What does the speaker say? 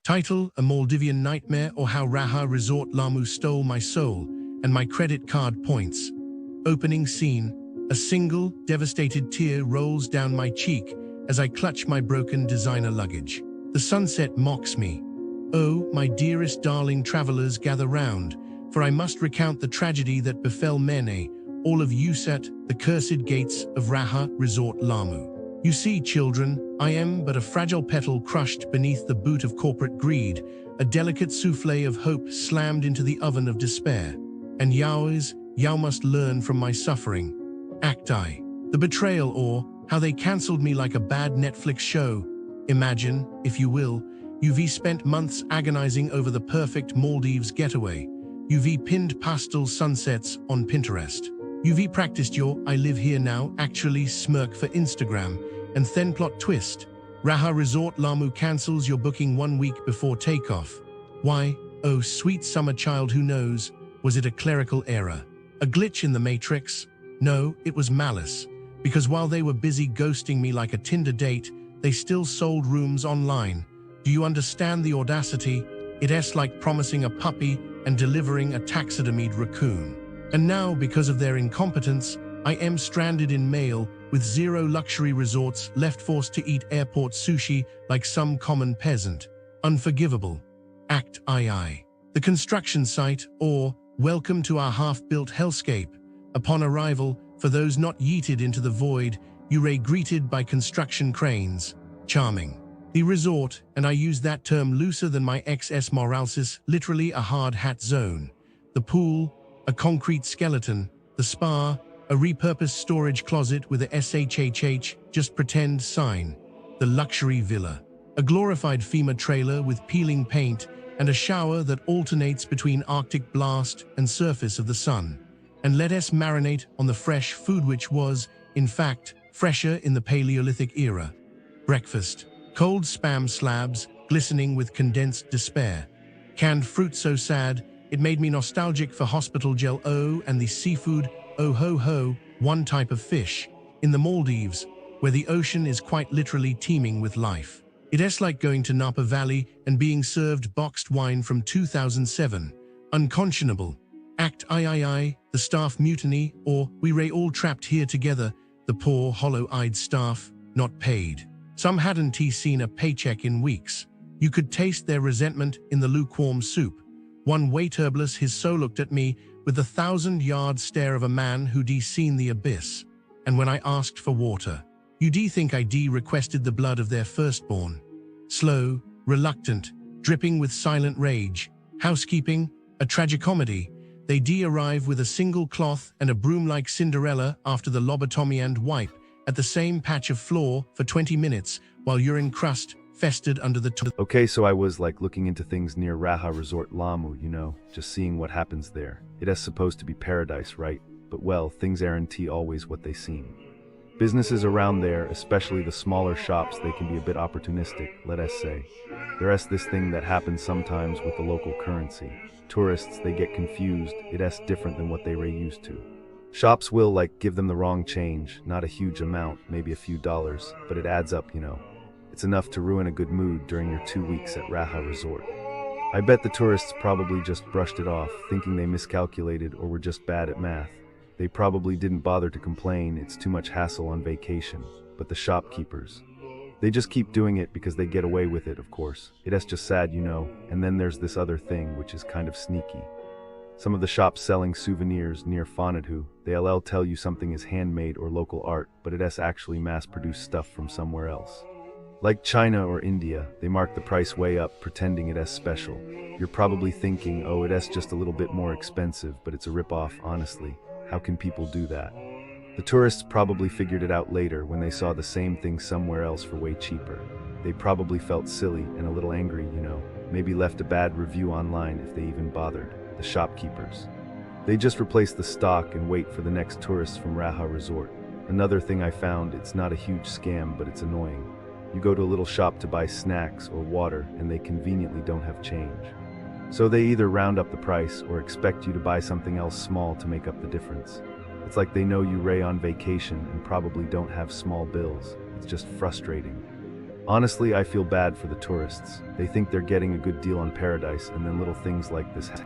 Title: A Maldivian Nightmare, or How Rahaa Resort Laamu Stole My Soul and My Credit Card Points. Opening scene: a single, devastated tear rolls down my cheek as I clutch my broken designer luggage. The sunset mocks me. Oh, my dearest darling travelers, gather round, for I must recount the tragedy that befell Mene, all of Usat, the cursed gates of Rahaa Resort Laamu. You see, children, I am but a fragile petal crushed beneath the boot of corporate greed, a delicate souffle of hope slammed into the oven of despair. And Yao must learn from my suffering. Act I. The betrayal, or how they cancelled me like a bad Netflix show. Imagine, if you will, you've spent months agonizing over the perfect Maldives getaway. You've pinned pastel sunsets on Pinterest. You've practiced your "I live here now" actually smirk for Instagram, and then plot twist: Rahaa Resort Laamu cancels your booking 1 week before takeoff. Why? Oh, sweet summer child, who knows? Was it a clerical error? A glitch in the matrix? No, it was malice. Because while they were busy ghosting me like a Tinder date, they still sold rooms online. Do you understand the audacity? It's like promising a puppy and delivering a taxidermied raccoon. And now, because of their incompetence, I am stranded in Mail with 0 luxury resorts, left forced to eat airport sushi like some common peasant. Unforgivable. Act II. The construction site, or welcome to our half-built hellscape. Upon arrival, for those not yeeted into the void, you are greeted by construction cranes. Charming. The resort, and I use that term looser than my XS moralsis, literally a hard hat zone. The pool, a concrete skeleton. The spa, a repurposed storage closet with a SHHH, just pretend sign. The luxury villa, a glorified FEMA trailer with peeling paint and a shower that alternates between Arctic blast and surface of the sun. And let us marinate on the fresh food, which was, in fact, fresher in the Paleolithic era. Breakfast, cold spam slabs glistening with condensed despair. Canned fruit so sad, it made me nostalgic for hospital gel. Oh, and the seafood, oh ho ho, one type of fish. In the Maldives, where the ocean is quite literally teeming with life. It's like going to Napa Valley and being served boxed wine from 2007. Unconscionable. Act III, the staff mutiny, or we ray all trapped here together, the poor hollow-eyed staff, not paid. Some hadn't seen a paycheck in weeks. You could taste their resentment in the lukewarm soup. One waiterbless his soul looked at me with the 1,000-yard stare of a man who'd seen the abyss. And when I asked for water, you'd think I'd requested the blood of their firstborn. Slow, reluctant, dripping with silent rage. Housekeeping, a tragicomedy. They arrive with a single cloth and a broom like Cinderella after the lobotomy and wipe at the same patch of floor for 20 minutes while urine crust festered under the Okay, so I was like looking into things near Rahaa Resort Laamu, just seeing what happens there. It is supposed to be paradise, right? But well, things aren't always what they seem. Businesses around there, especially the smaller shops, they can be a bit opportunistic, let us say. There's this thing that happens sometimes with the local currency. Tourists, they get confused. It's different than what they were used to. Shops will give them the wrong change, not a huge amount, maybe a few dollars, but it adds up, It's enough to ruin a good mood during your 2 weeks at Rahaa Resort. I bet the tourists probably just brushed it off, thinking they miscalculated or were just bad at math. They probably didn't bother to complain, it's too much hassle on vacation. But the shopkeepers, they just keep doing it because they get away with it, of course. It's just sad, And then there's this other thing, which is kind of sneaky. Some of the shops selling souvenirs near Fonadhu, they'll tell you something is handmade or local art, but it's actually mass-produced stuff from somewhere else. Like China or India, they mark the price way up, pretending it's special. You're probably thinking, oh, it's just a little bit more expensive, but it's a rip-off, honestly. How can people do that? The tourists probably figured it out later when they saw the same thing somewhere else for way cheaper. They probably felt silly and a little angry, maybe left a bad review online if they even bothered. The shopkeepers. They just replace the stock and wait for the next tourists from Rahaa Resort. Another thing I found, it's not a huge scam, but it's annoying. You go to a little shop to buy snacks or water and they conveniently don't have change. So they either round up the price or expect you to buy something else small to make up the difference. It's like they know you ray on vacation and probably don't have small bills. It's just frustrating. Honestly, I feel bad for the tourists. They think they're getting a good deal on paradise, and then little things like this happen.